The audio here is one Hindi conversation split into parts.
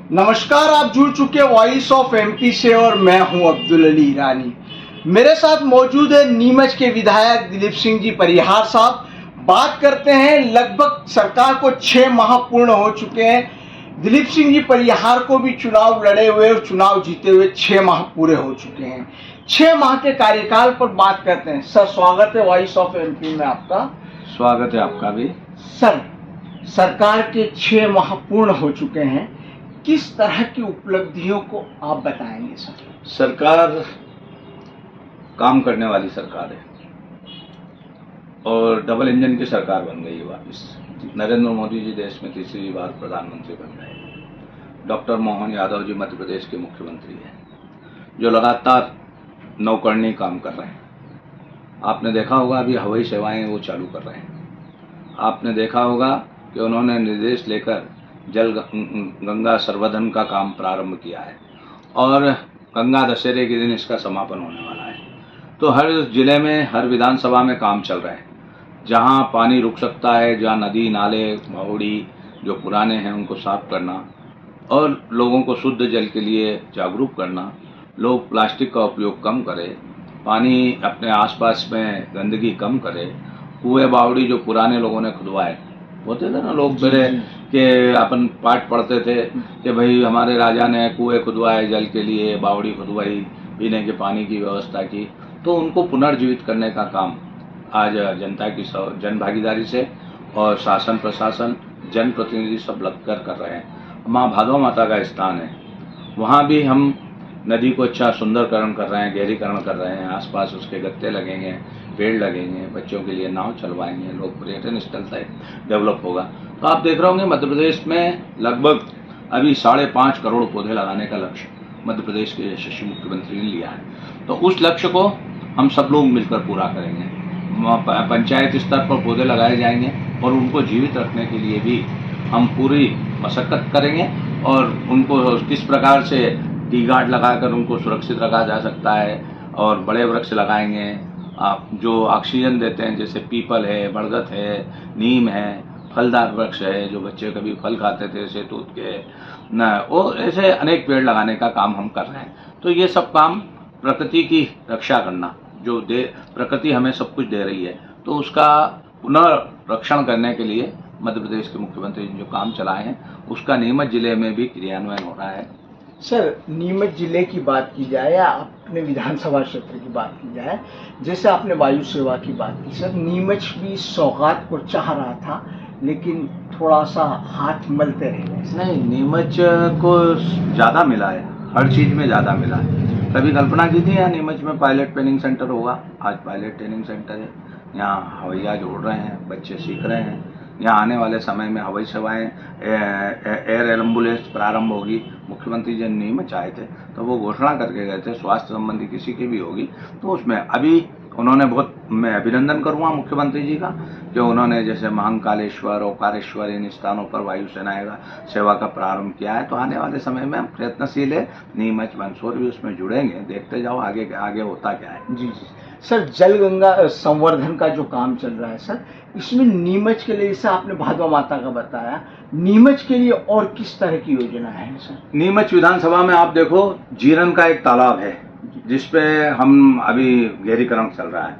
नमस्कार, आप जुड़ चुके वॉइस ऑफ एमपी से और मैं हूं अब्दुल अली ईरानी। मेरे साथ मौजूद है नीमच के विधायक दिलीप सिंह जी परिहार साहब। बात करते हैं, लगभग सरकार को 6 माह पूर्ण हो चुके हैं। दिलीप सिंह जी परिहार को भी चुनाव लड़े हुए और चुनाव जीते हुए 6 माह पूरे हो चुके हैं। 6 माह के कार्यकाल पर बात करते हैं। सर, स्वागत है वॉइस ऑफ एमपी में आपका। स्वागत है आपका भी। सर, सरकार के 6 माह पूर्ण हो चुके हैं, किस तरह की उपलब्धियों को आप बताएंगे सर? सरकार काम करने वाली सरकार है और डबल इंजन की सरकार बन गई है वापिस। नरेंद्र मोदी जी देश में तीसरी बार प्रधानमंत्री बन गए। डॉक्टर मोहन यादव जी मध्य प्रदेश के मुख्यमंत्री हैं, जो लगातार नौकरनी काम कर रहे हैं। आपने देखा होगा अभी हवाई सेवाएं वो चालू कर रहे हैं। आपने देखा होगा कि उन्होंने निर्देश लेकर जल गंगा संवर्धन का काम प्रारंभ किया है और गंगा दशहरे के दिन इसका समापन होने वाला है। तो हर जिले में, हर विधानसभा में काम चल रहा है। जहां पानी रुक सकता है, जहां नदी नाले बावड़ी जो पुराने हैं उनको साफ करना और लोगों को शुद्ध जल के लिए जागरूक करना। लोग प्लास्टिक का उपयोग कम करें, पानी अपने आसपास में गंदगी कम करें। कुएं बावड़ी जो पुराने लोगों ने खुदवाए होते थे ना, लोग मेरे के अपन पाठ पढ़ते थे कि भाई हमारे राजा ने कुएं खुदवाए जल के लिए, बावड़ी खुदवाई, पीने के पानी की व्यवस्था की। तो उनको पुनर्जीवित करने का काम आज जनता की जन भागीदारी से और शासन प्रशासन जनप्रतिनिधि सब लगकर कर रहे हैं। माँ भादो माता का स्थान है, वहाँ भी हम नदी को अच्छा सुंदरकरण कर रहे हैं, गहरीकरण कर रहे हैं। आसपास उसके गत्ते लगेंगे, पेड़ लगेंगे, बच्चों के लिए नाव चलवाएंगे, लोग पर्यटन स्थल से डेवलप होगा। तो आप देख रहे होंगे मध्य प्रदेश में लगभग अभी 5.5 करोड़ पौधे लगाने का लक्ष्य मध्य प्रदेश के यशस्वी मुख्यमंत्री ने लिया है। तो उस लक्ष्य को हम सब लोग मिलकर पूरा करेंगे। पंचायत स्तर पर पौधे लगाए जाएंगे और उनको जीवित रखने के लिए भी हम पूरी मशक्कत करेंगे और उनको किस प्रकार से टी गार्ड लगाकर उनको सुरक्षित रखा जा सकता है और बड़े वृक्ष लगाएंगे आप जो ऑक्सीजन देते हैं, जैसे पीपल है, बरगद है, नीम है, फलदार वृक्ष है जो बच्चे कभी फल खाते थे शहतूत के न, और ऐसे अनेक पेड़ लगाने का काम हम कर रहे हैं। तो ये सब काम प्रकृति की रक्षा करना, जो प्रकृति हमें सब कुछ दे रही है, तो उसका पुनर्रक्षण करने के लिए मध्य प्रदेश के मुख्यमंत्री जो काम चलाए हैं उसका नीमच जिले में भी क्रियान्वयन हो रहा है। सर, नीमच जिले की बात की जाए या अपने विधानसभा क्षेत्र की बात की जाए, जैसे आपने वायु सेवा की बात की, सर नीमच भी सौगात को चाह रहा था लेकिन थोड़ा सा हाथ मलते रह गए। नहीं, नीमच को ज़्यादा मिला है, हर चीज़ में ज़्यादा मिला है। कभी कल्पना की थी यहाँ नीमच में पायलट ट्रेनिंग सेंटर होगा? आज पायलट ट्रेनिंग सेंटर है। यहाँ हवाईजहाज उड़ रहे हैं, बच्चे सीख रहे हैं। यहाँ आने वाले समय में हवाई सेवाएं, एयर एम्बुलेंस प्रारंभ होगी। मुख्यमंत्री जी नीमच आए थे तो वो घोषणा करके गए थे, स्वास्थ्य संबंधी किसी की भी होगी तो उसमें अभी उन्होंने बहुत, मैं अभिनंदन करूँगा मुख्यमंत्री जी का कि उन्होंने जैसे महाकालेश्वर, ओकारेश्वर इन स्थानों पर वायुसेना सेवा का प्रारंभ किया है। तो आने वाले समय में हम प्रयत्नशील है, नीमच मंदसौर भी उसमें जुड़ेंगे। देखते जाओ आगे आगे होता क्या है। जी जी सर, जल गंगा संवर्धन का जो काम चल रहा है सर, इसमें नीमच के लिए, जैसे आपने भादवा माता का बताया, नीमच के लिए और किस तरह की योजना है सर? नीमच विधानसभा में आप देखो, जीरन का एक तालाब है जिसपे हम अभी गहरीकरण चल रहा है।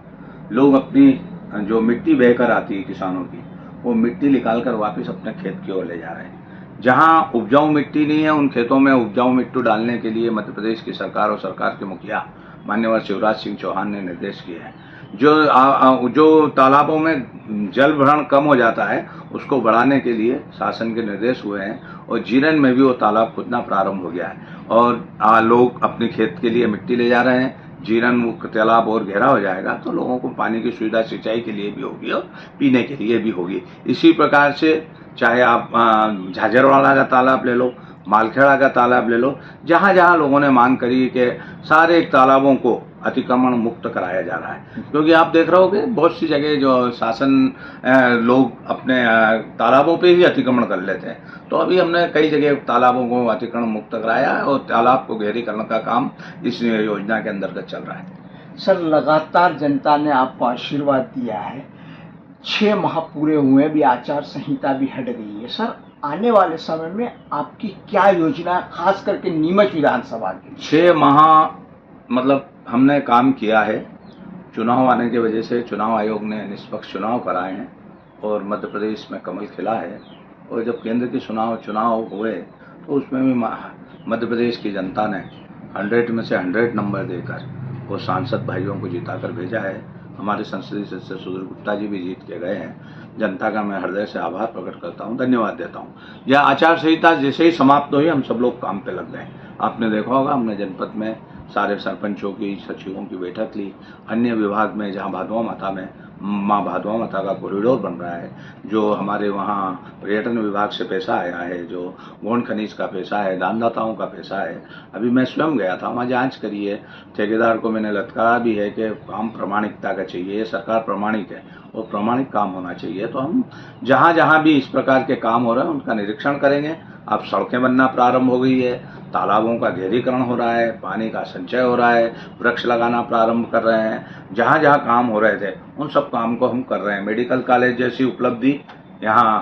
लोग अपनी जो मिट्टी बहकर आती है किसानों की, वो मिट्टी निकालकर वापस अपने खेत की ओर ले जा रहे हैं। जहां उपजाऊ मिट्टी नहीं है उन खेतों में उपजाऊ मिट्टी डालने के लिए मध्य प्रदेश की सरकार और सरकार के मुखिया माननीय शिवराज सिंह चौहान ने निर्देश किए हैं। जो तालाबों में जल भरण कम हो जाता है उसको बढ़ाने के लिए शासन के निर्देश हुए हैं और जीरन में भी वो तालाब खुदना प्रारंभ हो गया है और लोग अपने खेत के लिए मिट्टी ले जा रहे हैं। जीरन तालाब और गहरा हो जाएगा तो लोगों को पानी की सुविधा सिंचाई के लिए भी होगी और पीने के लिए भी होगी। इसी प्रकार से चाहे आप झाझरवाड़ा का तालाब ले लो, मालखेड़ा का तालाब ले लो, जहाँ जहाँ लोगों ने मांग करी कि सारे तालाबों को अतिक्रमण मुक्त कराया जा रहा है। क्योंकि आप देख रहे होगे बहुत सी जगह जो शासन लोग अपने तालाबों पे ही अतिक्रमण कर लेते हैं। तो अभी हमने कई जगह तालाबों को अतिक्रमण मुक्त कराया है और तालाब को गहरीकरण का काम इस योजना के अंतर्गत चल रहा है। सर, लगातार जनता ने आपको आशीर्वाद दिया है, 6 माह पूरे हुए भी, आचार संहिता भी हट गई है। सर, आने वाले समय में आपकी क्या योजना है, खास करके नीमच विधानसभा के लिए? 6 माह मतलब हमने काम किया है। चुनाव आने की वजह से चुनाव आयोग ने निष्पक्ष चुनाव कराए हैं और मध्य प्रदेश में कमल खिला है। और जब केंद्र के चुनाव हुए तो उसमें भी मध्य प्रदेश की जनता ने 100 में से 100 नंबर देकर वो सांसद भाइयों को जिताकर भेजा है। हमारे संसदीय सदस्य सुधीर गुप्ता जी भी जीत के गए हैं। जनता का मैं हृदय से आभार प्रकट करता हूं, धन्यवाद देता हूं। यह आचार संहिता जैसे ही समाप्त हुई हम सब लोग काम पे लग गए। आपने देखा होगा हमने जनपद में सारे सरपंचों की, सचिवों की बैठक ली। अन्य विभाग में जहां भादवा माता में माँ भादवा माता का कॉरिडोर बन रहा है, जो हमारे वहाँ पर्यटन विभाग से पैसा आया है, जो गौण खनिज का पैसा है, दानदाताओं का पैसा है। अभी मैं स्वयं गया था, वहाँ जांच करी है। ठेकेदार को मैंने लटकारा भी है कि काम प्रामाणिकता का चाहिए, सरकार प्रामाणिक है और प्रामाणिक काम होना चाहिए। तो हम जहाँ जहाँ भी इस प्रकार के काम हो रहे हैं उनका निरीक्षण करेंगे। अब सड़कें बनना प्रारंभ हो गई है, तालाबों का घेरीकरण हो रहा है, पानी का संचय हो रहा है, वृक्ष लगाना प्रारंभ कर रहे हैं। जहाँ जहाँ काम हो रहे थे उन सब काम को हम कर रहे हैं। मेडिकल कॉलेज जैसी उपलब्धि यहाँ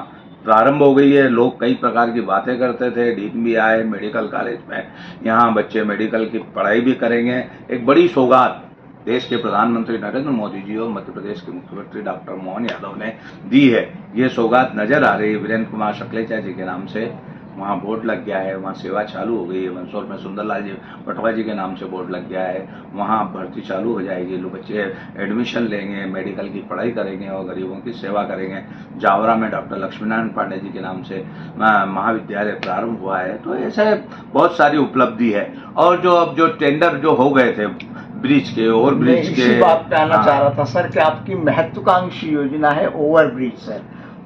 प्रारंभ हो गई है। लोग कई प्रकार की बातें करते थे, डीन भी आए मेडिकल कॉलेज में, यहाँ बच्चे मेडिकल की पढ़ाई भी करेंगे। एक बड़ी सौगात देश के प्रधानमंत्री नरेंद्र मोदी जी और मध्य प्रदेश के मुख्यमंत्री डॉक्टर मोहन यादव ने दी है। ये सौगात नजर आ रही है। वीरेंद्र कुमार शक्लेचा जी के नाम से वहाँ बोर्ड लग गया है, वहाँ सेवा चालू हो गई है। मंदसौर में सुंदरलाल जी पटवा जी के नाम से बोर्ड लग गया है, वहाँ भर्ती चालू हो जाएगी। लोग बच्चे एडमिशन लेंगे, मेडिकल की पढ़ाई करेंगे और गरीबों की सेवा करेंगे। जावरा में डॉक्टर लक्ष्मीनारायण पांडे जी के नाम से महाविद्यालय प्रारंभ हुआ है। तो ऐसे बहुत सारी उपलब्धि है। और जो अब जो टेंडर जो हो गए थे ब्रिज के, ओवर ब्रिज के, इसी बात पे आना चाह रहा था सर कि आपकी महत्वाकांक्षी योजना है ओवर ब्रिज सर,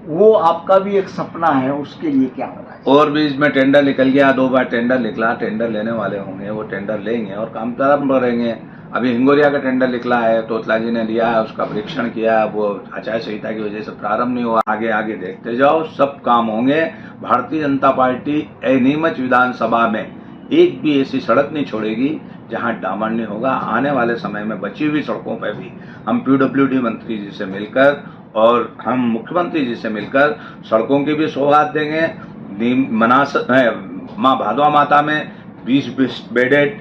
वो आपका भी एक सपना है, उसके लिए क्या हो रहा है? ओवर ब्रिज में टेंडर निकल गया, 2 बार टेंडर निकला। टेंडर लेने वाले होंगे, वो टेंडर लेंगे और काम प्रारंभ करेंगे। अभी हिंगोरिया का टेंडर निकला है, तोतला जी ने लिया है, उसका परीक्षण किया, वो आचार संहिता की वजह से प्रारंभ नहीं हुआ। आगे आगे देखते जाओ, सब काम होंगे। भारतीय जनता पार्टी नीमच विधानसभा में एक भी ऐसी सड़क नहीं छोड़ेगी जहां डामर नहीं होगा। आने वाले समय में बची हुई सड़कों पर भी हम PWD मंत्री जी से मिलकर और हम मुख्यमंत्री जी से मिलकर सड़कों की भी सौगात देंगे। माँ भादवा माता में 20 बेडेड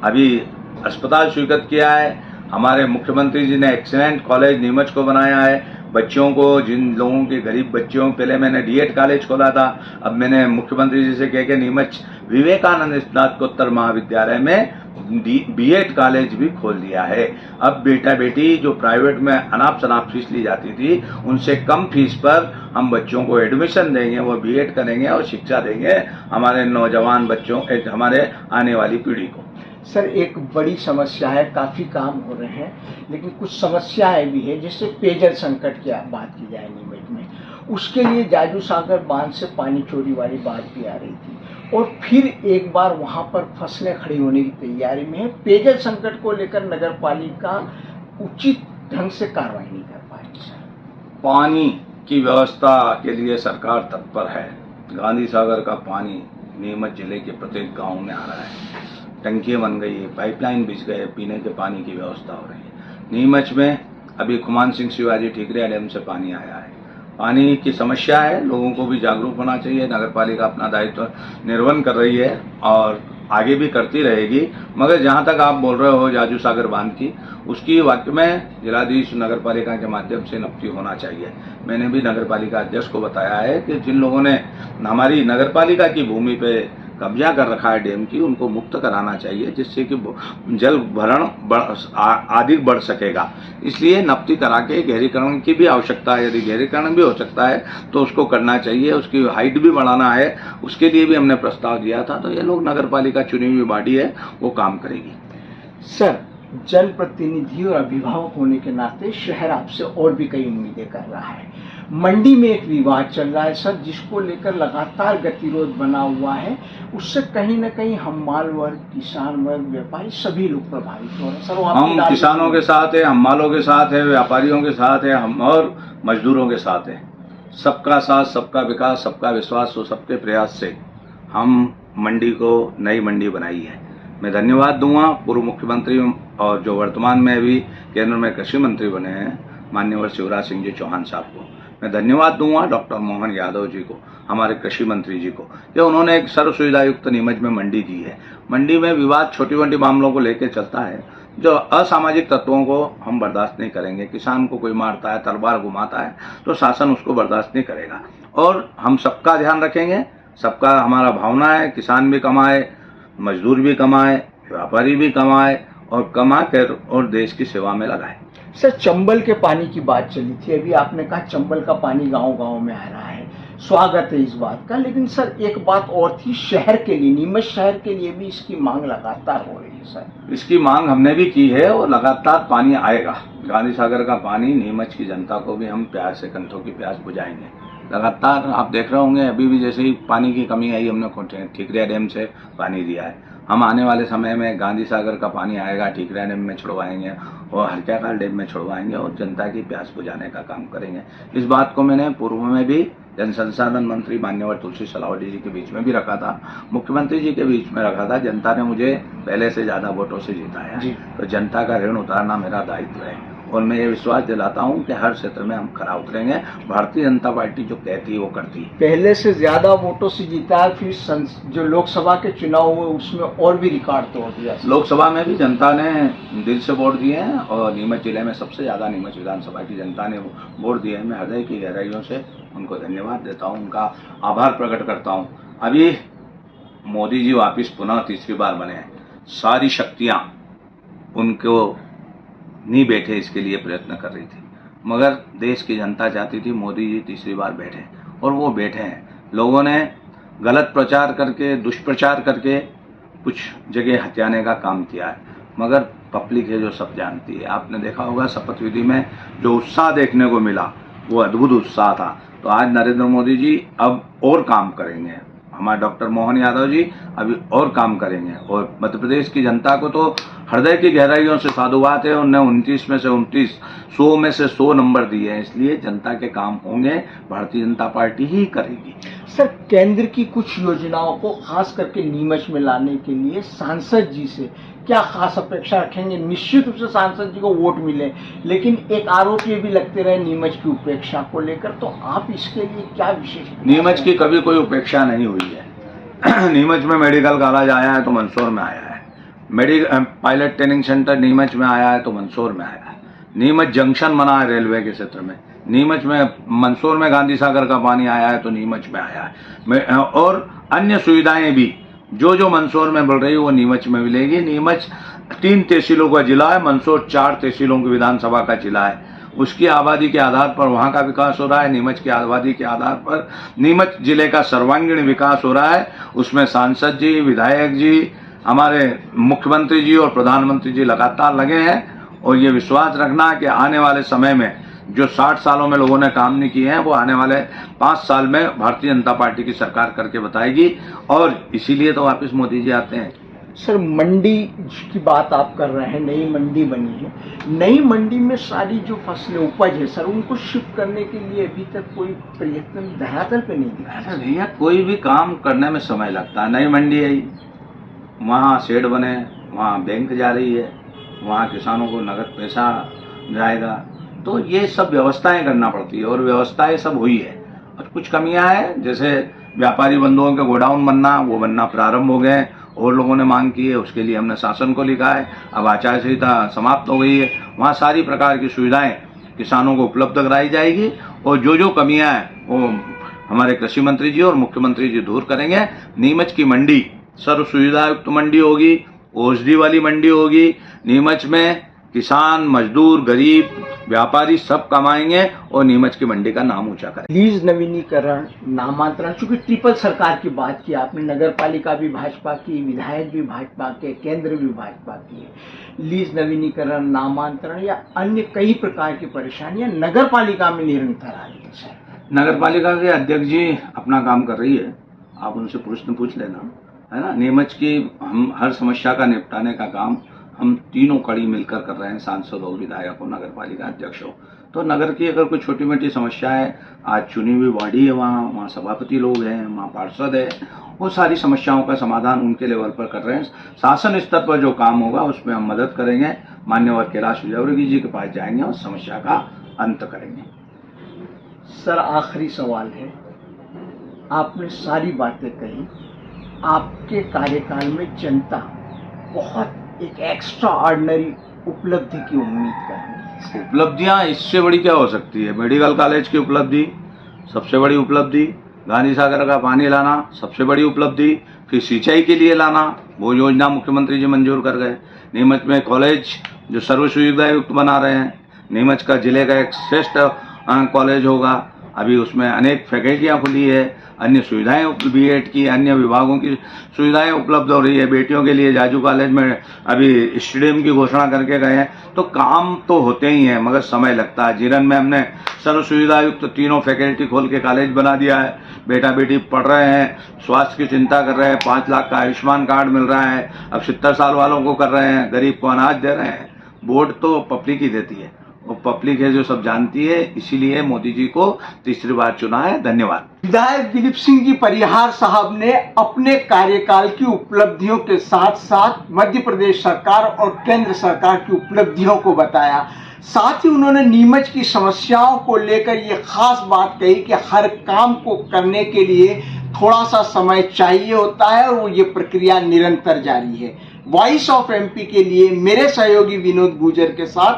अभी अस्पताल स्वीकृत किया है। हमारे मुख्यमंत्री जी ने एक्सीलेंट कॉलेज नीमच को बनाया है। बच्चों को, जिन लोगों के गरीब बच्चों, पहले मैंने डीएड कॉलेज खोला था, अब मैंने मुख्यमंत्री जी से कह के नीमच विवेकानंद स्नातकोत्तर महाविद्यालय में बीएड कॉलेज भी खोल दिया है। अब बेटा बेटी जो प्राइवेट में अनाप शनाप फीस ली जाती थी, उनसे कम फीस पर हम बच्चों को एडमिशन देंगे, वो बीएड करेंगे और शिक्षा देंगे हमारे नौजवान बच्चों, हमारे आने वाली पीढ़ी को। सर एक बड़ी समस्या है, काफ़ी काम हो रहे हैं, लेकिन कुछ समस्याएं भी है। जैसे पेयजल संकट की बात की जाए नीमच में, उसके लिए जाजू सागर बांध से पानी चोरी वाली बात भी आ रही थी और फिर एक बार वहां पर फसलें खड़ी होने की तैयारी में है। पेयजल संकट को लेकर नगर पालिका उचित ढंग से कार्रवाई नहीं कर पाएगी। सर पानी की व्यवस्था के लिए सरकार तत्पर है। गांधी सागर का पानी नीमच जिले के प्रत्येक गांव में आ रहा है। टंकियां बन गई, पाइपलाइन बिछ गए, पीने के पानी की व्यवस्था हो रही है। नीमच में अभी खुमान सिंह शिवाजी ठीकरिया डैम से पानी आया है। पानी की समस्या है, लोगों को भी जागरूक होना चाहिए। नगर पालिका अपना दायित्व निर्वहन कर रही है और आगे भी करती रहेगी। मगर जहां तक आप बोल रहे हो जाजू सागर बांध की, उसकी वाकई में जिलाधीश नगर पालिका के माध्यम से नफ्ती होना चाहिए। मैंने भी नगर पालिका अध्यक्ष को बताया है कि जिन लोगों ने हमारी नगर पालिका की भूमि पे कब्जा कर रखा है डैम की, उनको मुक्त कराना चाहिए, जिससे कि जल भरण अधिक बढ़ सकेगा। इसलिए नफ्ती करा के गहरीकरण की भी आवश्यकता है। यदि गहरीकरण भी हो सकता है तो उसको करना चाहिए। उसकी हाइट भी बढ़ाना है, उसके लिए भी हमने प्रस्ताव दिया था। तो ये लोग नगर पालिका चुनी हुई बॉडी है, वो काम करेगी। सर जनप्रतिनिधि और अभिभावक होने के नाते शहर आपसे और भी कई उम्मीदें कर रहा है। मंडी में एक विवाद चल रहा है सर, जिसको लेकर लगातार गतिरोध बना हुआ है। उससे कहीं ना कहीं हमाल वर्ग, किसान वर्ग, व्यापारी सभी लोग प्रभावित हो रहे हैं। सर हम किसानों के साथ है, हमालों के साथ है, व्यापारियों के साथ है, हम और मजदूरों के साथ है। सबका साथ, सबका विकास, सबका विश्वास और सबके प्रयास से हम मंडी को नई मंडी बनाई है। मैं धन्यवाद दूंगा पूर्व मुख्यमंत्री और जो वर्तमान में भी केंद्र में कृषि मंत्री बने हैं माननीय शिवराज सिंह जी चौहान साहब को। मैं धन्यवाद दूंगा डॉक्टर मोहन यादव जी को, हमारे कृषि मंत्री जी को, कि उन्होंने एक सर्व सुविधा युक्त नीमच में मंडी दी है। मंडी में विवाद छोटी मोटी मामलों को लेकर चलता है, जो असामाजिक तत्वों को हम बर्दाश्त नहीं करेंगे। किसान को कोई मारता है, तलवार घुमाता है, तो शासन उसको बर्दाश्त नहीं करेगा और हम सबका ध्यान रखेंगे। सबका हमारा भावना है, किसान भी कमाए, मजदूर भी कमाए, व्यापारी भी कमाए और कमा कर और देश की सेवा में लगाए। सर, चंबल के पानी की बात चली थी, अभी आपने कहा चंबल का पानी गांव-गांव में आ रहा है, स्वागत है इस बात का। लेकिन सर एक बात और थी, शहर के लिए, नीमच शहर के लिए भी इसकी मांग लगातार हो रही है सर। इसकी मांग हमने भी की है और लगातार पानी आएगा। गांधी सागर का पानी नीमच की जनता को भी हम प्यास से कंठों की प्यास बुझाएंगे। लगातार आप देख रहे होंगे, अभी भी जैसे ही पानी की कमी आई, हमने ठीकरिया डैम से पानी दिया है। हम आने वाले समय में गांधी सागर का पानी आएगा, ठीकरिया डैम में छुड़वाएंगे और हरक्याकाल डैम में छुड़वाएंगे और जनता की प्यास बुझाने का काम करेंगे। इस बात को मैंने पूर्व में भी जन संसाधन मंत्री मान्यवर तुलसी सिलावटी जी के बीच में भी रखा था, मुख्यमंत्री जी के बीच में रखा था। जनता ने मुझे पहले से ज्यादा वोटों से जिताया, तो जनता का ऋण उतारना मेरा दायित्व है और मैं ये विश्वास दिलाता हूं कि हर क्षेत्र में हम खरा उतरेंगे। भारतीय जनता पार्टी जो कहती है वो करती है। पहले से ज्यादा वोटों से जीता है, फिर जो लोकसभा के चुनाव हुए उसमें और भी रिकॉर्ड तोड़ दिया। लोकसभा में भी जनता ने दिल से वोट दिए हैं और नीमच जिले में सबसे ज्यादा नीमच विधानसभा की जनता ने वोट दिए हैं। मैं हृदय की गहराइयों से उनको धन्यवाद देता हूँ, उनका आभार प्रकट करता हूँ। अभी मोदी जी वापिस पुनः तीसरी बार बने हैं, सारी शक्तियां उनको नहीं बैठे इसके लिए प्रयत्न कर रही थी, मगर देश की जनता चाहती थी मोदी जी तीसरी बार बैठे और वो बैठे हैं। लोगों ने गलत प्रचार करके, दुष्प्रचार करके कुछ जगह हथियाने का काम किया है, मगर पब्लिक है जो सब जानती है। आपने देखा होगा शपथ विधि में जो उत्साह देखने को मिला वो अद्भुत उत्साह था। तो आज नरेंद्र मोदी जी अब और काम करेंगे, हमारे डॉक्टर मोहन यादव जी अभी और काम करेंगे और मध्य प्रदेश की जनता को तो हृदय की गहराइयों से साधुवाद है। उन्हें 29 में से 29, 100 में से 100 नंबर दिए हैं, इसलिए जनता के काम होंगे, भारतीय जनता पार्टी ही करेगी। सर, केंद्र की कुछ योजनाओं को खास करके नीमच में लाने के लिए सांसद जी से क्या खास अपेक्षा रखेंगे? निश्चित रूप से सांसद जी को वोट मिले, लेकिन एक आरोप ये भी लगते रहे नीमच की उपेक्षा को लेकर, तो आप इसके लिए क्या विशेष? नीमच की कभी कोई उपेक्षा नहीं हुई है। नीमच में मेडिकल कॉलेज आया है तो मंदसौर में आया है, पायलट ट्रेनिंग सेंटर नीमच में आया है तो मंदसौर में आया है, नीमच जंक्शन बना है रेलवे के क्षेत्र में, नीमच में, मंदसौर में गांधी सागर का पानी आया है तो नीमच में आया है, और अन्य सुविधाएं भी जो मंदसौर में बढ़ रही है वो नीमच में मिलेगी। नीमच 3 तहसीलों का जिला है, मंदसौर 4 तहसीलों की विधानसभा का जिला है। उसकी आबादी के आधार पर वहां का विकास हो रहा है, नीमच की आबादी के आधार पर नीमच जिले का सर्वांगीण विकास हो रहा है। उसमें सांसद जी, विधायक जी, हमारे मुख्यमंत्री जी और प्रधानमंत्री जी लगातार लगे हैं और ये विश्वास रखना कि आने वाले समय में जो 60 सालों में लोगों ने काम नहीं किए हैं वो आने वाले 5 साल में भारतीय जनता पार्टी की सरकार करके बताएगी और इसीलिए तो वापस मोदी जी आते हैं। सर, मंडी की बात आप कर रहे हैं, नई मंडी बनी है, नई मंडी में सारी जो फसलें उपज है सर, उनको शिफ्ट करने के लिए अभी तक कोई प्रयत्न धरातल पे नहीं दिखा। अरे भैया, कोई भी काम करने में समय लगता है। नई मंडी आई, वहाँ शेड बने, वहाँ बैंक जा रही है, वहाँ किसानों को नगद पैसा जाएगा, तो ये सब व्यवस्थाएं करना पड़ती है और व्यवस्थाएं सब हुई है। और कुछ कमियां हैं, जैसे व्यापारी बंधुओं के गोडाउन बनना, वो बनना प्रारंभ हो गए और लोगों ने मांग की है, उसके लिए हमने शासन को लिखा है। अब आचार संहिता समाप्त हो गई है, वहाँ सारी प्रकार की सुविधाएं किसानों को उपलब्ध कराई जाएगी और जो कमियां हैं वो हमारे कृषि मंत्री जी और मुख्यमंत्री जी दूर करेंगे। नीमच की मंडी सर्व सुविधा युक्त मंडी होगी, औषधि वाली मंडी होगी। नीमच में किसान, मजदूर, गरीब, व्यापारी सब कमाएंगे और नीमच की मंडी का नाम ऊंचा करेंगे। लीज नवीनीकरण, नामांतरण, चूंकि ट्रिपल सरकार की बात की आपने, नगर पालिका भी भाजपा की, विधायक भी भाजपा के, केंद्र भी भाजपा की है। लीज नवीनीकरण, नामांतरण या अन्य कई प्रकार की परेशानियां नगर पालिका में निरंतर आ रही है। नगर पालिका के अध्यक्ष जी अपना काम कर रही है, आप उनसे प्रश्न पूछ लेना, है ना। नीमच की हम हर समस्या का निपटाने का काम हम तीनों कड़ी मिलकर कर रहे हैं, सांसद हो, विधायक हो, नगर पालिका अध्यक्ष हो। तो नगर की अगर कोई छोटी मोटी समस्या है, आज चुनी हुई बॉडी है, वहाँ सभापति लोग हैं, वहाँ पार्षद है, वो सारी समस्याओं का समाधान उनके लेवल पर कर रहे हैं। शासन स्तर पर जो काम होगा उसमें हम मदद करेंगे, मान्यवर कैलाश विजयवर्गीय जी के पास जाएंगे और समस्या का अंत करेंगे। सर, आखिरी सवाल है। आपने सारी बातें कही। आपके कार्यकाल में जनता बहुत एक एक्स्ट्रा ऑर्डिनरी उपलब्धि की उम्मीद कर रही है। उपलब्धियां इससे बड़ी क्या हो सकती है? मेडिकल कॉलेज की उपलब्धि सबसे बड़ी उपलब्धि, गांधी सागर का पानी लाना सबसे बड़ी उपलब्धि, फिर सिंचाई के लिए लाना, वो योजना मुख्यमंत्री जी मंजूर कर गए। नीमच में कॉलेज जो सर्व सुविधा युक्त बना रहे हैं, नीमच का जिले का एक श्रेष्ठ कॉलेज होगा। अभी उसमें अनेक फैकल्टियाँ खुली है, अन्य सुविधाएं बीएड की अन्य विभागों की सुविधाएं उपलब्ध हो रही है। बेटियों के लिए जाजू कॉलेज में अभी स्टेडियम की घोषणा करके गए हैं। तो काम तो होते ही हैं, मगर समय लगता है। जीरन में हमने सर्व सुविधा युक्त तीनों फैकल्टी खोल के कॉलेज बना दिया है। बेटा बेटी पढ़ रहे हैं, स्वास्थ्य की चिंता कर रहे हैं, 5 लाख का आयुष्मान कार्ड मिल रहा है। अब 70 साल वालों को कर रहे हैं, गरीब को अनाज दे रहे हैं। वोट तो पब्लिक ही देती है, वो पब्लिक है जो सब जानती है, इसीलिए मोदी जी को तीसरी बार चुना है। धन्यवाद। विधायक दिलीप सिंह जी परिहार साहब ने अपने कार्यकाल की उपलब्धियों के साथ साथ मध्य प्रदेश सरकार और केंद्र सरकार की उपलब्धियों को बताया। साथ ही उन्होंने नीमच की समस्याओं को लेकर ये खास बात कही कि हर काम को करने के लिए थोड़ा सा समय चाहिए होता है और ये प्रक्रिया निरंतर जारी है। वॉइस ऑफ एमपी के लिए मेरे सहयोगी विनोद गुजर के साथ